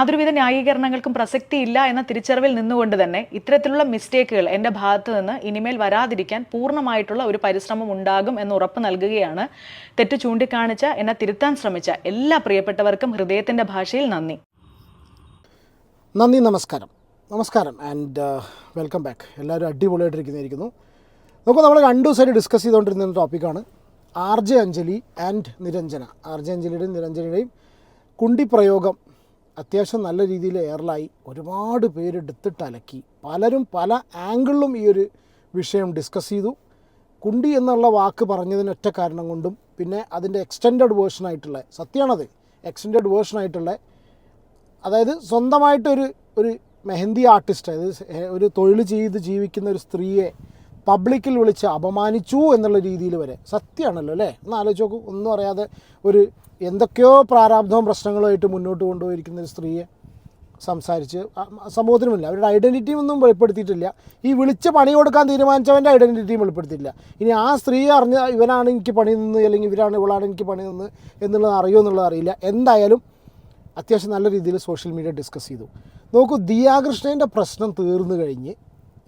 യാതൊരുവിധ ന്യായീകരണങ്ങൾക്കും പ്രസക്തിയില്ല എന്ന തിരിച്ചറിവിൽ നിന്നുകൊണ്ട് തന്നെ ഇത്തരത്തിലുള്ള മിസ്റ്റേക്കുകൾ എൻ്റെ ഭാഗത്ത് നിന്ന് ഇനിമേൽ വരാതിരിക്കാൻ പൂർണ്ണമായിട്ടുള്ള ഒരു പരിശ്രമം ഉണ്ടാകും എന്ന് ഉറപ്പ് നൽകുകയാണ്. തെറ്റ് ചൂണ്ടിക്കാണിച്ച എന്നെ തിരുത്താൻ ശ്രമിച്ച എല്ലാ പ്രിയപ്പെട്ടവർക്കും ഹൃദയത്തിൻ്റെ ഭാഷയിൽ നന്ദി. നമസ്കാരം ആൻഡ് വെൽക്കം ബാക്ക്. എല്ലാവരും അടിപൊളിയായിട്ടിരിക്കുന്നു. നമുക്ക് നമ്മൾ 2 ദിവസമായിട്ട് ഡിസ്കസ് ചെയ്തുകൊണ്ടിരുന്ന ടോപ്പിക്കാണ് RJ Anjali and Niranjana. RJ അഞ്ജലിയുടെയും നിരഞ്ജനയുടെയും കുണ്ടി പ്രയോഗം അത്യാവശ്യം നല്ല രീതിയിൽ എയറിലായി. ഒരുപാട് പേര് എടുത്തിട്ട് അലക്കി. പലരും പല ആംഗിളിലും ഈ ഒരു വിഷയം ഡിസ്കസ് ചെയ്തു. കുണ്ടി എന്നുള്ള വാക്ക് പറഞ്ഞതിനൊറ്റ കാരണം കൊണ്ടും പിന്നെ അതിൻ്റെ എക്സ്റ്റെൻഡഡ് വേർഷനായിട്ടുള്ള, സത്യമാണത്, എക്സ്റ്റെൻഡഡ് വേർഷനായിട്ടുള്ള, അതായത് സ്വന്തമായിട്ടൊരു മെഹന്തി ആർട്ടിസ്റ്റ്, അതായത് ഒരു തൊഴിൽ ചെയ്ത് ജീവിക്കുന്ന ഒരു സ്ത്രീയെ പബ്ലിക്കിൽ വിളിച്ച് അപമാനിച്ചു എന്നുള്ള രീതിയിൽ വരെ. സത്യമാണല്ലോ അല്ലേ? ഒന്ന് ആലോചിച്ച് നോക്കൂ. ഒന്നും അറിയാതെ എന്തൊക്കെയോ പ്രാരാബ്ധവും പ്രശ്നങ്ങളുമായിട്ട് മുന്നോട്ട് കൊണ്ടുപോയിരിക്കുന്ന ഒരു സ്ത്രീയെ സംസാരിച്ച് സമൂഹത്തിനുമില്ല, അവരുടെ ഐഡൻറ്റിറ്റിയും ഒന്നും വെളിപ്പെടുത്തിയിട്ടില്ല. ഈ വിളിച്ച് പണി കൊടുക്കാൻ തീരുമാനിച്ചവൻ്റെ ഐഡൻറ്റിറ്റിയും വെളിപ്പെടുത്തിയില്ല. ഇനി ആ സ്ത്രീയെ അറിഞ്ഞ് ഇവനാണ് എനിക്ക് പണി നിന്ന്, അല്ലെങ്കിൽ ഇവളാണ് എനിക്ക് പണി നിന്ന് എന്നുള്ളത് അറിയുമോ എന്നുള്ളത് അറിയില്ല. എന്തായാലും അത്യാവശ്യം നല്ല രീതിയിൽ സോഷ്യൽ മീഡിയ ഡിസ്കസ് ചെയ്തു. നോക്കൂ, ദിയാകൃഷ്ണേൻ്റെ പ്രശ്നം തീർന്നു കഴിഞ്ഞ്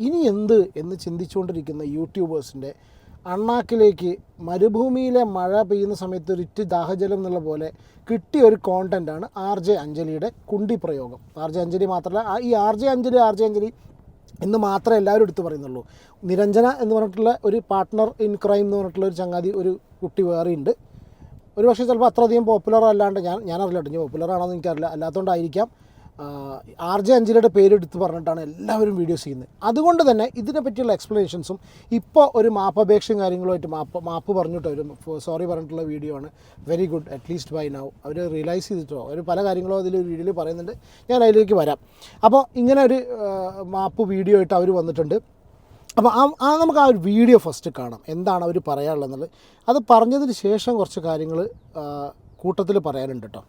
ഇനി എന്ത് എന്ന് ചിന്തിച്ചുകൊണ്ടിരിക്കുന്ന യൂട്യൂബേഴ്സിൻ്റെ അണ്ണാക്കിലേക്ക് മരുഭൂമിയിലെ മഴ പെയ്യുന്ന സമയത്ത് ഒരിറ്റ് ദാഹജലം എന്നുള്ള പോലെ കിട്ടിയ ഒരു കോണ്ടൻറ്റാണ് RJ അഞ്ജലിയുടെ കുണ്ടി പ്രയോഗം. RJ അഞ്ജലി മാത്രമല്ല, ഈ RJ അഞ്ജലി എന്ന് മാത്രമേ എല്ലാവരും എടുത്ത് പറയുന്നുള്ളൂ. നിരഞ്ജന എന്ന് പറഞ്ഞിട്ടുള്ള ഒരു പാർട്ട്ണർ ഇൻ ക്രൈം എന്ന് പറഞ്ഞിട്ടുള്ള ഒരു ചങ്ങാതി, ഒരു കുട്ടി വേറെയുണ്ട്. ഒരു പക്ഷേ ചിലപ്പോൾ അത്രയധികം പോപ്പുലർ അല്ലാണ്ട് ഞാനറിയില്ല കേട്ടോ, പോപ്പുലർ ആണെന്ന് എനിക്കറിയില്ല, അല്ലാത്തതുകൊണ്ടായിരിക്കാം RJ അഞ്ജലിയുടെ പേരെടുത്ത് പറഞ്ഞിട്ടാണ് എല്ലാവരും വീഡിയോസ് ചെയ്യുന്നത്. അതുകൊണ്ട് തന്നെ ഇതിനെ പറ്റിയുള്ള എക്സ്പ്ലനേഷൻസും ഇപ്പോൾ ഒരു മാപ്പപേക്ഷയും കാര്യങ്ങളുമായിട്ട് മാപ്പ് പറഞ്ഞിട്ടോ, ഒരു സോറി പറഞ്ഞിട്ടുള്ള വീഡിയോ ആണ്. Very good, at least by now അവർ റിയലൈസ് ചെയ്തിട്ടോ, അവർ പല കാര്യങ്ങളും അതിൽ വീഡിയോയിൽ പറയുന്നുണ്ട്. ഞാൻ അതിലേക്ക് വരാം. അപ്പോൾ ഇങ്ങനെ ഒരു മാപ്പ് വീഡിയോ ആയിട്ട് അവർ വന്നിട്ടുണ്ട്. അപ്പോൾ നമുക്ക് ആ ഒരു വീഡിയോ ഫസ്റ്റ് കാണാം, എന്താണ് അവർ പറയാനുള്ളതെന്നുള്ളത്. അത് പറഞ്ഞതിന് ശേഷം കുറച്ച് കാര്യങ്ങൾ കൂട്ടത്തിൽ പറയാനുണ്ട് കേട്ടോ.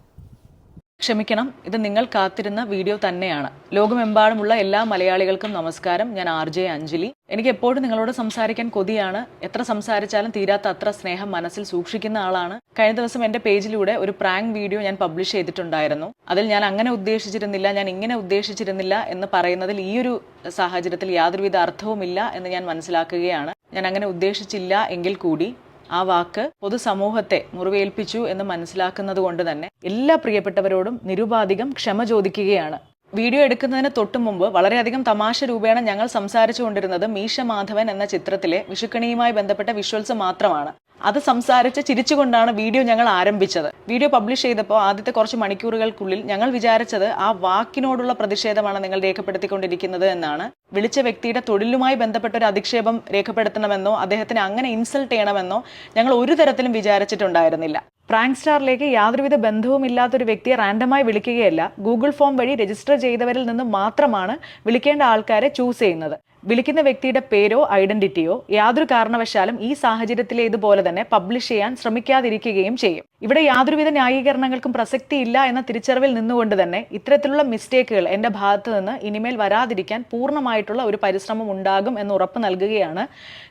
ക്ഷമിക്കണം, ഇത് നിങ്ങൾ കാത്തിരുന്ന വീഡിയോ തന്നെയാണ്. ലോകമെമ്പാടുമുള്ള എല്ലാ മലയാളികൾക്കും നമസ്കാരം. ഞാൻ RJ അഞ്ജലി. എനിക്ക് എപ്പോഴും നിങ്ങളോട് സംസാരിക്കാൻ കൊതിയാണ്. എത്ര സംസാരിച്ചാലും തീരാത്ത അത്ര സ്നേഹം മനസ്സിൽ സൂക്ഷിക്കുന്ന ആളാണ്. കഴിഞ്ഞ ദിവസം എൻ്റെ പേജിലൂടെ ഒരു പ്രാങ്ക് വീഡിയോ ഞാൻ പബ്ലിഷ് ചെയ്തിട്ടുണ്ടായിരുന്നു. അതിൽ ഞാൻ അങ്ങനെ ഉദ്ദേശിച്ചിരുന്നില്ല, ഞാൻ ഇങ്ങനെ ഉദ്ദേശിച്ചിരുന്നില്ല എന്ന് പറയുന്നതിൽ ഈ ഒരു സാഹചര്യത്തിൽ യാതൊരുവിധ അർത്ഥവുമില്ല എന്ന് ഞാൻ മനസ്സിലാക്കുകയാണ്. ഞാൻ അങ്ങനെ ഉദ്ദേശിച്ചില്ല എങ്കിൽ കൂടി ആ വാക്ക് പൊതുസമൂഹത്തെ മുറിവേൽപ്പിച്ചു എന്ന് മനസ്സിലാക്കുന്നത് കൊണ്ട് തന്നെ എല്ലാ പ്രിയപ്പെട്ടവരോടും നിരുപാധികം ക്ഷമ ചോദിക്കുകയാണ്. വീഡിയോ എടുക്കുന്നതിന് തൊട്ടു മുമ്പ് വളരെയധികം തമാശ രൂപേണ ഞങ്ങൾ സംസാരിച്ചു കൊണ്ടിരുന്നത് മീശ മാധവൻ എന്ന ചിത്രത്തിലെ വിഷുക്കണിയുമായി ബന്ധപ്പെട്ട വിഷ്വൽസ് മാത്രമാണ്. അത് സംസാരിച്ച് ചിരിച്ചുകൊണ്ടാണ് വീഡിയോ ഞങ്ങൾ ആരംഭിച്ചത്. വീഡിയോ പബ്ലിഷ് ചെയ്തപ്പോൾ ആദ്യത്തെ കുറച്ച് മണിക്കൂറുകൾക്കുള്ളിൽ ഞങ്ങൾ വിചാരിച്ചത് ആ വാക്കിനോടുള്ള പ്രതിഷേധമാണ് നിങ്ങൾ രേഖപ്പെടുത്തിക്കൊണ്ടിരിക്കുന്നത് എന്നാണ്. വിളിച്ച വ്യക്തിയുടെ തൊഴിലുമായി ബന്ധപ്പെട്ട ഒരു അധിക്ഷേപം രേഖപ്പെടുത്തണമെന്നോ അദ്ദേഹത്തിന് അങ്ങനെ ഇൻസൾട്ട് ചെയ്യണമെന്നോ ഞങ്ങൾ ഒരു തരത്തിലും വിചാരിച്ചിട്ടുണ്ടായിരുന്നില്ല. പ്രാങ്ക് സ്റ്റാറിലേക്ക് യാതൊരുവിധ ബന്ധവുമില്ലാത്തൊരു വ്യക്തിയെ റാൻഡമായി വിളിക്കുകയല്ല, ഗൂഗിൾ ഫോം വഴി രജിസ്റ്റർ ചെയ്തവരിൽ നിന്ന് മാത്രമാണ് വിളിക്കേണ്ട ആൾക്കാരെ ചൂസ് ചെയ്യുന്നത്. വിളിക്കുന്ന വ്യക്തിയുടെ പേരോ ഐഡന്റിറ്റിയോ യാതൊരു കാരണവശാലും ഈ സാഹചര്യത്തിലെ ഇതുപോലെ തന്നെ പബ്ലിഷ് ചെയ്യാൻ ശ്രമിക്കാതിരിക്കുകയും ചെയ്യും. ഇവിടെ യാതൊരുവിധ ന്യായീകരണങ്ങൾക്കും പ്രസക്തിയില്ല എന്ന തിരിച്ചറിവിൽ നിന്നുകൊണ്ട് തന്നെ ഇത്തരത്തിലുള്ള മിസ്റ്റേക്കുകൾ എൻ്റെ ഭാഗത്ത് നിന്ന് ഇനിമേൽ വരാതിരിക്കാൻ പൂർണ്ണമായിട്ടുള്ള ഒരു പരിശ്രമം ഉണ്ടാകും എന്ന് ഉറപ്പ് നൽകുകയാണ്.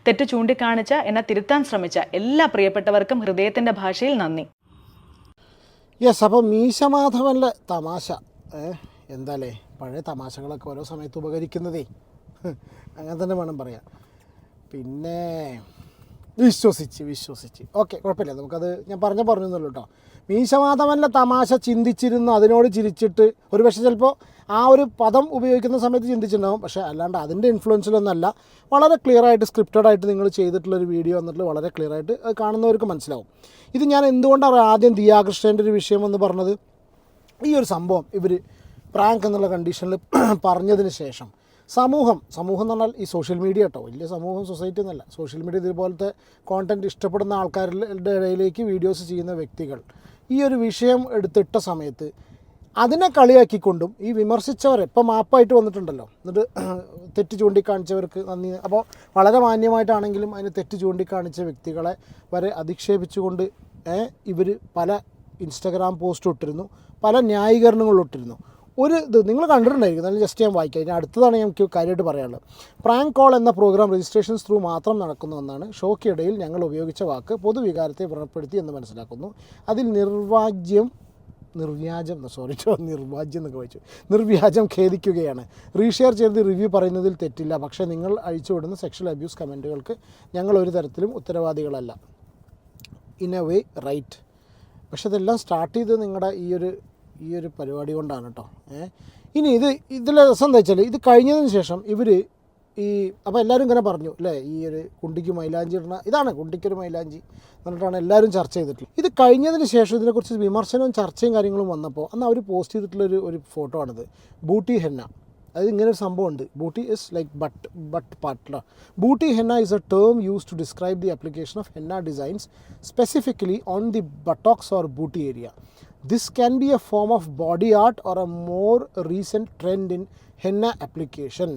തെറ്റ് ചൂണ്ടിക്കാണിച്ച എന്നെ തിരുത്താൻ ശ്രമിച്ച എല്ലാ പ്രിയപ്പെട്ടവർക്കും ഹൃദയത്തിൻ്റെ ഭാഷയിൽ നന്ദി. യെസ്, അപ്പോൾ മീശമാധവനിലെ തമാശ എന്താല്ലേ, പഴയ തമാശകളൊക്കെ ഓരോ സമയത്ത് ഉപകരിക്കുന്നതേ, അങ്ങനെ തന്നെ വേണം പറയാൻ. പിന്നെ വിശ്വസിച്ച് ഓക്കെ, കുഴപ്പമില്ല, നമുക്കത് ഞാൻ പറഞ്ഞല്ലോ കേട്ടോ. മീശമാധവനിലെ തമാശ ചിന്തിച്ചിരുന്ന് അതിനോട് ചിരിച്ചിട്ട് ഒരു പക്ഷേ ചിലപ്പോൾ ആ ഒരു പദം ഉപയോഗിക്കുന്ന സമയത്ത് ചിന്തിച്ചിട്ടുണ്ടാകും. പക്ഷേ അല്ലാണ്ട് അതിൻ്റെ ഇൻഫ്ലുവൻസിലൊന്നല്ല, വളരെ ക്ലിയറായിട്ട് സ്ക്രിപ്റ്റഡായിട്ട് നിങ്ങൾ ചെയ്തിട്ടുള്ളൊരു വീഡിയോ എന്നിട്ട് വളരെ ക്ലിയറായിട്ട് കാണുന്നവർക്ക് മനസ്സിലാവും. ഇത് ഞാൻ എന്തുകൊണ്ടാണ് ആദ്യം ദിയാകൃഷ്ണൻ്റെ ഒരു വിഷയം എന്ന് പറഞ്ഞത്, ഈ ഒരു സംഭവം ഇവർ പ്രാങ്ക് എന്നുള്ള കണ്ടീഷനിൽ പറഞ്ഞതിന് ശേഷം സമൂഹം എന്ന് പറഞ്ഞാൽ ഈ സോഷ്യൽ മീഡിയ കേട്ടോ, വലിയ സമൂഹം, സൊസൈറ്റി എന്നല്ല, സോഷ്യൽ മീഡിയ ഇതുപോലത്തെ കോണ്ടൻറ്റ് ഇഷ്ടപ്പെടുന്ന ആൾക്കാരുടെ ഇടയിലേക്ക് വീഡിയോസ് ചെയ്യുന്ന വ്യക്തികൾ ഈ ഒരു വിഷയം എടുത്തിട്ട സമയത്ത് അതിനെ കളിയാക്കിക്കൊണ്ടും ഈ വിമർശിച്ചവരെ ഇപ്പം മാപ്പായിട്ട് വന്നിട്ടുണ്ടല്ലോ, എന്നിട്ട് തെറ്റ് ചൂണ്ടിക്കാണിച്ചവർക്ക് നന്ദി. അപ്പോൾ വളരെ മാന്യമായിട്ടാണെങ്കിലും അതിന് തെറ്റ് ചൂണ്ടിക്കാണിച്ച വ്യക്തികളെ വരെ അധിക്ഷേപിച്ചുകൊണ്ട് ഇവർ പല ഇൻസ്റ്റഗ്രാം പോസ്റ്റ് ഇട്ടിരുന്നു, പല ന്യായീകരണങ്ങളിലിട്ടിരുന്നു. ഒരു ഇത് നിങ്ങൾ കണ്ടിട്ടുണ്ടായിരിക്കും, നല്ല ജസ്റ്റ് ഞാൻ വായിക്കാം. ഇതിന് അടുത്തതാണ് എനിക്ക് കാര്യമായിട്ട് പറയാനുള്ളത്. പ്രാങ്ക് കോൾ എന്ന പ്രോഗ്രാം രജിസ്ട്രേഷൻസ് ത്രൂ മാത്രം നടക്കുന്നുവെന്നാണ് ഷോയ്ക്കിടയിൽ ഞങ്ങൾ ഉപയോഗിച്ച വാക്ക് പൊതുവികാരത്തെ വ്രണപ്പെടുത്തി എന്ന് മനസ്സിലാക്കുന്നു. അതിൽ നിർവാജ്യം നിർവ്യാജ്യം എന്നൊക്കെ വായിച്ചു, നിർവ്യാജം ഖേദിക്കുകയാണ്. റീഷെയർ ചെയ്ത് റിവ്യൂ പറയുന്നതിൽ തെറ്റില്ല, പക്ഷേ നിങ്ങൾ അഴിച്ചുവിടുന്ന സെക്ഷൽ അബ്യൂസ് കമൻറ്റുകൾക്ക് ഞങ്ങൾ ഒരു തരത്തിലും ഉത്തരവാദികളല്ല. In a way right. പക്ഷെ ഇതെല്ലാം സ്റ്റാർട്ട് ചെയ്ത് നിങ്ങളുടെ ഈ ഒരു പരിപാടി കൊണ്ടാണ് കേട്ടോ. ഇനി ഇതിലെ രസം എന്താ വെച്ചാൽ, ഇത് കഴിഞ്ഞതിന് ശേഷം ഇവർ അപ്പോൾ എല്ലാവരും ഇങ്ങനെ പറഞ്ഞു അല്ലേ, ഈ ഒരു കുണ്ടിക്ക് മൈലാഞ്ചി ഇടുന്ന ഇതാണ് കുണ്ടിക്കൊരു മൈലാഞ്ചി എന്നിട്ടാണ് എല്ലാവരും ചർച്ച ചെയ്തിട്ടുള്ളത്. ഇത് കഴിഞ്ഞതിന് ശേഷം ഇതിനെക്കുറിച്ച് വിമർശനവും ചർച്ചയും കാര്യങ്ങളും വന്നപ്പോൾ അന്ന് അവർ പോസ്റ്റ് ചെയ്തിട്ടുള്ളൊരു ഫോട്ടോ ആണിത്. ബൂട്ടി ഹെന്ന, അതായത് ഇങ്ങനെ ഒരു സംഭവമുണ്ട്. Booty is like butt part. Booty henna is a term use to describe the application of henna designs specifically on the buttocks or booty area. This can be a form of body art or a more recent trend in henna application.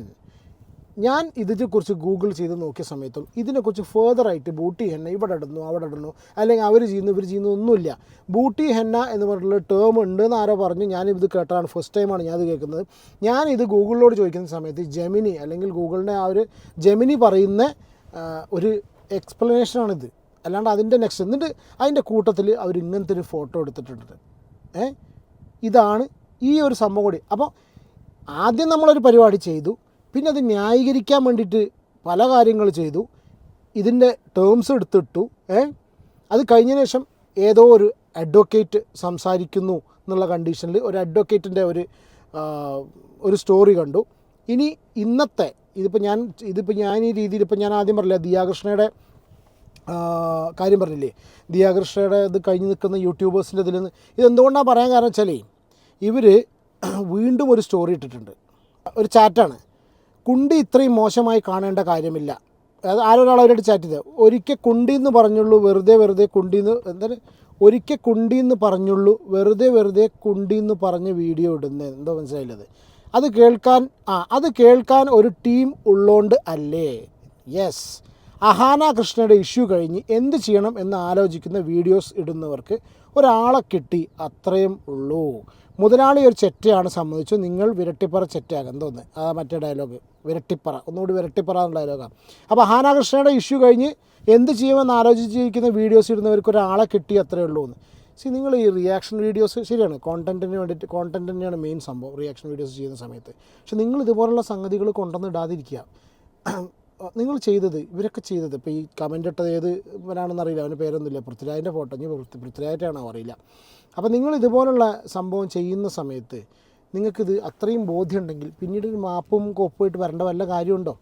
ഞാൻ ഇതിനെക്കുറിച്ച് Google ചെയ്ത് നോക്കിയ സമയത്തും ഇതിനെക്കുറിച്ച് ഫേർദറായിട്ട് booty henna ഇവിടെ ഇടുന്നു അവിടെ ഇടുന്നു, അല്ലെങ്കിൽ അവർ ചെയ്യുന്നു ഇവർ ചെയ്യുന്നു ഒന്നുമില്ല. ബൂട്ടി ഹെന്ന എന്ന് പറഞ്ഞിട്ടുള്ള ടേം ഉണ്ട് എന്ന് ആരോ പറഞ്ഞു. ഞാനിത് കേട്ടാണ്, ഫസ്റ്റ് ടൈമാണ് ഞാനത് കേൾക്കുന്നത്. ഞാനിത് ഗൂഗിളിനോട് ചോദിക്കുന്ന സമയത്ത് ജെമിനി അല്ലെങ്കിൽ ഗൂഗിളിൻ്റെ ആ ഒരു ജെമിനി പറയുന്ന ഒരു എക്സ്പ്ലനേഷനാണിത്, അല്ലാണ്ട് അതിൻ്റെ നെക്സ്റ്റ്. എന്നിട്ട് അതിൻ്റെ കൂട്ടത്തിൽ അവർ ഇങ്ങനത്തെ ഒരു ഫോട്ടോ എടുത്തിട്ടുണ്ട്. ഇതാണ് ഈ ഒരു സംഭവം കൂടി. അപ്പോൾ ആദ്യം നമ്മളൊരു പരിപാടി ചെയ്തു, പിന്നെ അത് ന്യായീകരിക്കാൻ വേണ്ടിയിട്ട് പല കാര്യങ്ങൾ ചെയ്തു, ഇതിൻ്റെ ടേംസ് എടുത്തിട്ടു. അത് കഴിഞ്ഞതിന് ശേഷം ഏതോ ഒരു അഡ്വക്കേറ്റ് സംസാരിക്കുന്നു എന്നുള്ള കണ്ടീഷനിൽ ഒരു അഡ്വക്കേറ്റിൻ്റെ ഒരു സ്റ്റോറി കണ്ടു. ഇനി ഇന്നത്തെ ഇതിപ്പോൾ ഞാൻ ഈ രീതിയിൽ ഇപ്പോൾ ഞാൻ ആദ്യം പറഞ്ഞില്ല, ദിയാകൃഷ്ണയുടെ കാര്യം പറഞ്ഞില്ലേ, ദിയാകൃഷ്ണയുടെ ഇത് കഴിഞ്ഞ് നിൽക്കുന്ന യൂട്യൂബേഴ്സിൻ്റെ ഇതിൽ നിന്ന് ഇതെന്തുകൊണ്ടാണ് പറയാൻ കാരണം വെച്ചാൽ, ഇവർ വീണ്ടും ഒരു സ്റ്റോറി ഇട്ടിട്ടുണ്ട്. ഒരു ചാറ്റാണ്, കുണ്ടി ഇത്രയും മോശമായി കാണേണ്ട കാര്യമില്ല. അത് ആരൊരാൾ അവരോട് ചാറ്റ് ചെയ്തത്, ഒരിക്കൽ കുണ്ടി എന്ന് പറഞ്ഞുള്ളൂ വെറുതെ കുണ്ടിന്ന് എന്താണ് ഒരിക്കൽ കുണ്ടി എന്ന് പറഞ്ഞുള്ളൂ വെറുതെ കുണ്ടി എന്ന് പറഞ്ഞ് വീഡിയോ ഇടുന്നത് എന്തോ മനസ്സിലായില്ലത്. അത് കേൾക്കാൻ ഒരു ടീം ഉള്ളോണ്ട് അല്ലേ? യെസ്. അഹാന കൃഷ്ണയുടെ ഇഷ്യൂ കഴിഞ്ഞ് എന്ത് ചെയ്യണം എന്ന് ആലോചിക്കുന്ന വീഡിയോസ് ഇടുന്നവർക്ക് ഒരാളെ കിട്ടി, അത്രയും ഉള്ളൂ. മുതലാളി ഒരു ചെറ്റയാണ് സമ്മതിച്ചു, നിങ്ങൾ വിരട്ടിപ്പറ ചെറ്റയാകാം തോന്നുന്നു. മറ്റേ ഡയലോഗ് വിരട്ടിപ്പറ, ഒന്നുകൂടി വിരട്ടിപ്പറ എന്നുള്ള ഡയലോഗാണ്. അപ്പോൾ അഹാന കൃഷ്ണയുടെ ഇഷ്യൂ കഴിഞ്ഞ് എന്ത് ചെയ്യുമെന്ന് ആലോചിച്ചിരിക്കുന്ന വീഡിയോസ് ഇടുന്നവർക്ക് ഒരാളെ കിട്ടി, അത്രയേ ഉള്ളൂ എന്ന്. നിങ്ങൾ ഈ റിയാക്ഷൻ വീഡിയോസ് ശരിയാണ്, കോണ്ടൻറ്റിന് വേണ്ടിയിട്ട്, കോണ്ടൻറ്റ് തന്നെയാണ് മെയിൻ സംഭവം റിയാക്ഷൻ വീഡിയോസ് ചെയ്യുന്ന സമയത്ത്. പക്ഷെ നിങ്ങൾ ഇതുപോലുള്ള സംഗതികൾ കൊണ്ടുവന്ന് ഇടാതിരിക്കുക. ഇവരൊക്കെ ചെയ്തത് ഇപ്പോൾ ഈ കമൻ്റ് ഇട്ടത് ഏത് ഇവനാണെന്ന് അറിയില്ല, അവൻ്റെ പേരൊന്നുമില്ല, പൃഥ്വിരാജിൻ്റെ ഫോട്ടോ, ഇനി പൃഥ്വിരാജായിട്ടാണോ അറിയില്ല. അപ്പോൾ നിങ്ങൾ ഇതുപോലുള്ള സംഭവം ചെയ്യുന്ന സമയത്ത് നിങ്ങൾക്കിത് അത്രയും ബോധ്യമുണ്ടെങ്കിൽ പിന്നീട് മാപ്പും കൊപ്പുമായിട്ട് വരേണ്ട വല്ല കാര്യമുണ്ടോ?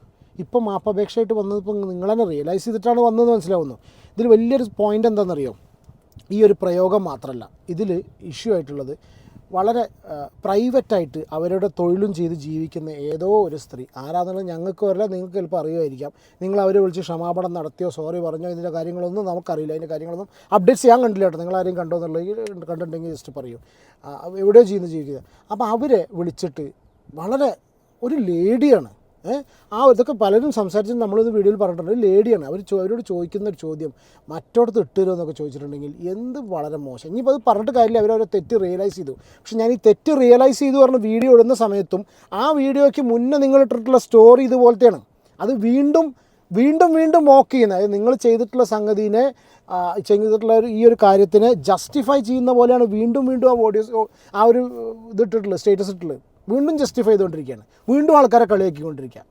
ഇപ്പം മാപ്പപേക്ഷയായിട്ട് വന്നതിപ്പോൾ നിങ്ങൾ തന്നെ റിയലൈസ് ചെയ്തിട്ടാണ് വന്നതെന്ന് മനസ്സിലാവുന്നു. ഇതിൽ വലിയൊരു പോയിൻ്റ് എന്താണെന്നറിയോ, ഈ ഒരു പ്രയോഗം മാത്രമല്ല, ഇതിൽ ഇഷ്യൂ ആയിട്ടുള്ളത് വളരെ പ്രൈവറ്റായിട്ട് അവരുടെ തൊഴിലും ചെയ്ത് ജീവിക്കുന്ന ഏതോ ഒരു സ്ത്രീ, ആരാന്നുള്ളത് ഞങ്ങൾക്ക് വരില്ല, നിങ്ങൾക്ക് ചിലപ്പോൾ അറിയുമായിരിക്കാം. നിങ്ങൾ അവരെ വിളിച്ച് ക്ഷമാപണം നടത്തിയോ സോറി പറഞ്ഞോ ഇതിൻ്റെ കാര്യങ്ങളൊന്നും നമുക്കറിയില്ല. അതിൻ്റെ കാര്യങ്ങളൊന്നും അപ്ഡേറ്റ്സ് ചെയ്യാൻ കണ്ടില്ല കേട്ടോ. നിങ്ങളാരെയും കണ്ടോ എന്നുള്ളത് കണ്ടിട്ടുണ്ടെങ്കിൽ ജസ്റ്റ് പറയൂ, എവിടെയോ ചെയ്യുന്നത് ജീവിക്കുന്നത്. അപ്പോൾ അവരെ വിളിച്ചിട്ട് വളരെ ഒരു ലേഡിയാണ്, ഇതൊക്കെ പലരും സംസാരിച്ചിട്ട് നമ്മളിത് വീഡിയോയിൽ പറഞ്ഞിട്ടുണ്ട്. ഒരു ലേഡിയാണ്, അവരോട് ചോദിക്കുന്ന ഒരു ചോദ്യം മറ്റോടത്ത് ഇട്ടുതരുമോ എന്നൊക്കെ ചോദിച്ചിട്ടുണ്ടെങ്കിൽ എന്ത് വളരെ മോശം. ഇനിയിപ്പോൾ അത് പറഞ്ഞിട്ട് കാര്യമില്ല, അവരവരെ തെറ്റ് റിയലൈസ് ചെയ്തു. പക്ഷെ ഞാൻ ഈ തെറ്റ് റിയലൈസ് ചെയ്തു പറഞ്ഞ് വീഡിയോ ഇടുന്ന സമയത്തും ആ വീഡിയോയ്ക്ക് മുന്നേ നിങ്ങൾ ഇട്ടിട്ടുള്ള സ്റ്റോറി ഇതുപോലത്തെയാണ്. അത് വീണ്ടും മോക്ക് ചെയ്യുന്നത്, അതായത് നിങ്ങൾ ചെയ്തിട്ടുള്ള സംഗതിനെ ചെയ്തിട്ടുള്ള ഈ ഒരു കാര്യത്തിനെ ജസ്റ്റിഫൈ ചെയ്യുന്ന പോലെയാണ് വീണ്ടും ആ ഓഡിയോസ് ആ ഒരു ഇതിട്ടിട്ടുള്ളത്, സ്റ്റേറ്റസ് ഇട്ടിട്ടുള്ളത്. വീണ്ടും ജസ്റ്റിഫൈ ചെയ്തുകൊണ്ടിരിക്കുകയാണ്, വീണ്ടും ആൾക്കാരെ കളിയാക്കിക്കൊണ്ടിരിക്കുക.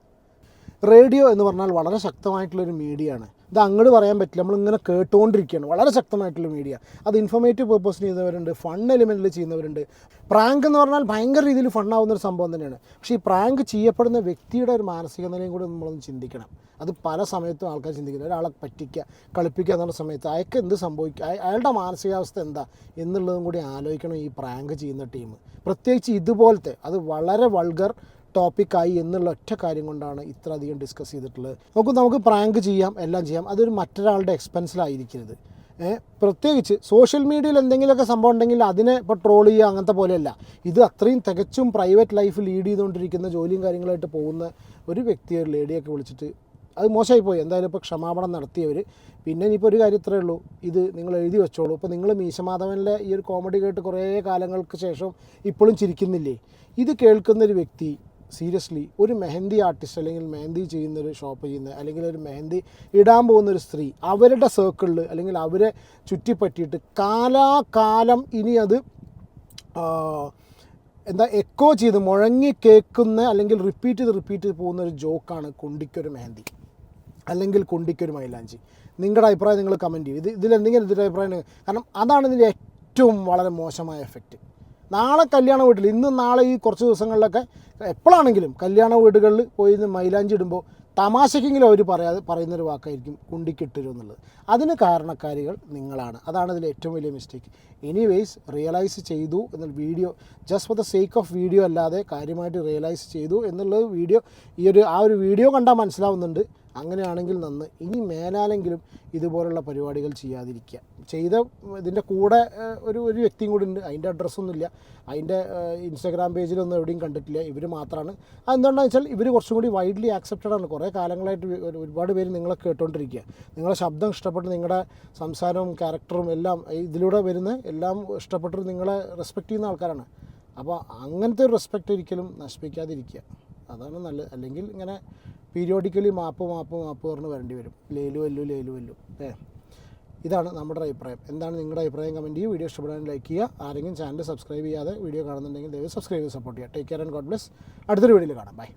റേഡിയോ എന്ന് പറഞ്ഞാൽ വളരെ ശക്തമായിട്ടുള്ളൊരു മീഡിയയാണ്. ഇത് അങ്ങോട്ട് പറയാൻ പറ്റില്ല, നമ്മളിങ്ങനെ കേട്ടുകൊണ്ടിരിക്കുകയാണ്. വളരെ ശക്തമായിട്ടുള്ള മീഡിയ. അത് ഇൻഫോർമേറ്റീവ് പേർപ്പസിന് ചെയ്യുന്നവരുണ്ട്, ഫൺ എലിമെൻറ്റിൽ ചെയ്യുന്നവരുണ്ട്. പ്രാങ്ക് എന്ന് പറഞ്ഞാൽ ഭയങ്കര രീതിയിൽ ഫണ്ണാവുന്നൊരു സംഭവം തന്നെയാണ്. പക്ഷേ ഈ പ്രാങ്ക് ചെയ്യപ്പെടുന്ന വ്യക്തിയുടെ ഒരു മാനസിക നിലയും കൂടി നമ്മളൊന്ന് ചിന്തിക്കണം. അത് പല സമയത്തും ആൾക്കാർ ചിന്തിക്കുന്നത്, ഒരാളെ കളിപ്പിക്കുക എന്നുള്ള സമയത്ത് അയാൾക്ക് എന്ത് സംഭവിക്കുക, അയാളുടെ മാനസികാവസ്ഥ എന്താ എന്നുള്ളതും കൂടി ആലോചിക്കണം ഈ പ്രാങ്ക് ചെയ്യുന്ന ടീം. പ്രത്യേകിച്ച് ഇതുപോലത്തെ അത് വളരെ വൾഗർ ടോപ്പിക്കായി എന്നുള്ള ഒറ്റ കാര്യം കൊണ്ടാണ് ഇത്ര അധികം ഡിസ്കസ് ചെയ്തിട്ടുള്ളത്. നമുക്ക് പ്രാങ്ക് ചെയ്യാം, എല്ലാം ചെയ്യാം, അതൊരു മറ്റൊരാളുടെ എക്സ്പെൻസിലായിരിക്കരുത്. പ്രത്യേകിച്ച് സോഷ്യൽ മീഡിയയിൽ എന്തെങ്കിലുമൊക്കെ സംഭവം ഉണ്ടെങ്കിൽ അതിനെ ഇപ്പോൾ ട്രോൾ ചെയ്യുക അങ്ങനത്തെ പോലെയല്ല. ഇത് അത്രയും തികച്ചും പ്രൈവറ്റ് ലൈഫ് ലീഡ് ചെയ്തുകൊണ്ടിരിക്കുന്ന ജോലിയും കാര്യങ്ങളായിട്ട് പോകുന്ന ഒരു വ്യക്തിയെ, ഒരു ലേഡിയൊക്കെ വിളിച്ചിട്ട് അത് മോശമായിപ്പോയി. എന്തായാലും ഇപ്പോൾ ക്ഷമാപണം നടത്തിയവർ. പിന്നെ ഇനിയിപ്പോൾ ഒരു കാര്യം ഇത്രയേ ഉള്ളൂ, ഇത് നിങ്ങൾ എഴുതി വെച്ചോളൂ. ഇപ്പോൾ നിങ്ങൾ മീശമാധവനിലെ ഈ ഒരു കോമഡി കേട്ട് കുറേ കാലങ്ങൾക്ക് ശേഷം ഇപ്പോഴും ചിരിക്കുന്നില്ലേ? ഇത് കേൾക്കുന്നൊരു വ്യക്തി സീരിയസ്ലി ഒരു മെഹന്തി ആർട്ടിസ്റ്റ് അല്ലെങ്കിൽ മെഹന്തി ചെയ്യുന്നൊരു ഷോപ്പ് ചെയ്യുന്ന അല്ലെങ്കിൽ ഒരു മെഹന്തി ഇടാൻ പോകുന്നൊരു സ്ത്രീ, അവരുടെ സർക്കിളിൽ അല്ലെങ്കിൽ അവരെ ചുറ്റിപ്പറ്റിയിട്ട് കാലാകാലം ഇനി അത് എന്താ എക്കോ ചെയ്ത് മുഴങ്ങി കേൾക്കുന്ന അല്ലെങ്കിൽ റിപ്പീറ്റ് ചെയ്ത് പോകുന്ന ഒരു ജോക്കാണ് കുണ്ടിക്കൊരു മെഹന്തി അല്ലെങ്കിൽ കുണ്ടിക്കൊരു മൈലാഞ്ചി. നിങ്ങളുടെ അഭിപ്രായം നിങ്ങൾ കമൻറ്റ് ചെയ്യും. ഇതിലെന്തെങ്കിലും ഇതിൻ്റെ അഭിപ്രായം കാരണം അതാണ് ഇതിൻ്റെ ഏറ്റവും വളരെ മോശമായ എഫക്റ്റ്. നാളെ കല്യാണ വീട്ടിൽ ഇന്നും നാളെ ഈ കുറച്ച് ദിവസങ്ങളിലൊക്കെ എപ്പോഴാണെങ്കിലും കല്യാണ വീടുകളിൽ പോയി മൈലാഞ്ചി ഇടുമ്പോൾ തമാശക്കെങ്കിലും അവർ പറയുന്നൊരു വാക്കായിരിക്കും കുണ്ടിക്കിട്ടരു എന്നുള്ളത്. അതിന് കാരണക്കാരികൾ നിങ്ങളാണ്. അതാണ് ഇതിൽ ഏറ്റവും വലിയ മിസ്റ്റേക്ക്. എനിവേയ്സ് റിയലൈസ് ചെയ്തു എന്നുള്ള video just for the sake of video അല്ലാതെ കാര്യമായിട്ട് റിയലൈസ് ചെയ്തു എന്നുള്ളത് വീഡിയോ ആ ഒരു വീഡിയോ കണ്ടാൽ മനസ്സിലാവുന്നുണ്ട്. അങ്ങനെയാണെങ്കിൽ നന്ന്. ഇനി മേലാലെങ്കിലും ഇതുപോലുള്ള പരിപാടികൾ ചെയ്യാതിരിക്കുക. ഇതിൻ്റെ കൂടെ ഒരു വ്യക്തിയും കൂടി ഉണ്ട്. അതിൻ്റെ അഡ്രസ്സൊന്നുമില്ല, അതിൻ്റെ ഇൻസ്റ്റാഗ്രാം പേജിലൊന്നും എവിടെയും കണ്ടിട്ടില്ല. ഇവർ മാത്രമാണ്. അതെന്തുകൊണ്ടാണെന്ന് വെച്ചാൽ ഇവർ കുറച്ചും കൂടി വൈഡ്ലി ആക്സെപ്റ്റഡ് ആണ്. കുറേ കാലങ്ങളായിട്ട് ഒരുപാട് പേര് നിങ്ങളെ കേട്ടുകൊണ്ടിരിക്കുക. നിങ്ങളുടെ ശബ്ദം ഇഷ്ടപ്പെട്ട് നിങ്ങളുടെ സംസാരവും ക്യാരക്ടറും എല്ലാം ഇതിലൂടെ വരുന്ന എല്ലാം ഇഷ്ടപ്പെട്ടിട്ട് നിങ്ങളെ റെസ്പെക്റ്റ് ചെയ്യുന്ന ആൾക്കാരാണ്. അപ്പോൾ അങ്ങനത്തെ ഒരു റെസ്പെക്റ്റ് ഒരിക്കലും നശിപ്പിക്കാതിരിക്കുക. അതാണ് നല്ലത്. അല്ലെങ്കിൽ ഇങ്ങനെ പീരിയോഡിക്കലി മാപ്പ് പറഞ്ഞ് വരേണ്ടി വരും. ലേലു വല്ലു. ഇതാണ് നമ്മുടെ അഭിപ്രായം. എന്താണ് നിങ്ങളുടെ അഭിപ്രായം കമൻറ്റ് ചെയ്യുക. വീഡിയോ ഇഷ്ടപ്പെടാൻ ലൈക്ക് ചെയ്യുക. ആരെങ്കിലും ചാനൽ സബ്സ്ക്രൈബ് ചെയ്യാതെ വീഡിയോ കാണുന്നുണ്ടെങ്കിൽ ദയവ് സബ്സ്ക്രൈബ് ചെയ്ത് സപ്പോർട്ട് ചെയ്യുക. Take care and God bless. അടുത്തൊരു വീഡിയോയിൽ കാണാം. ബൈ.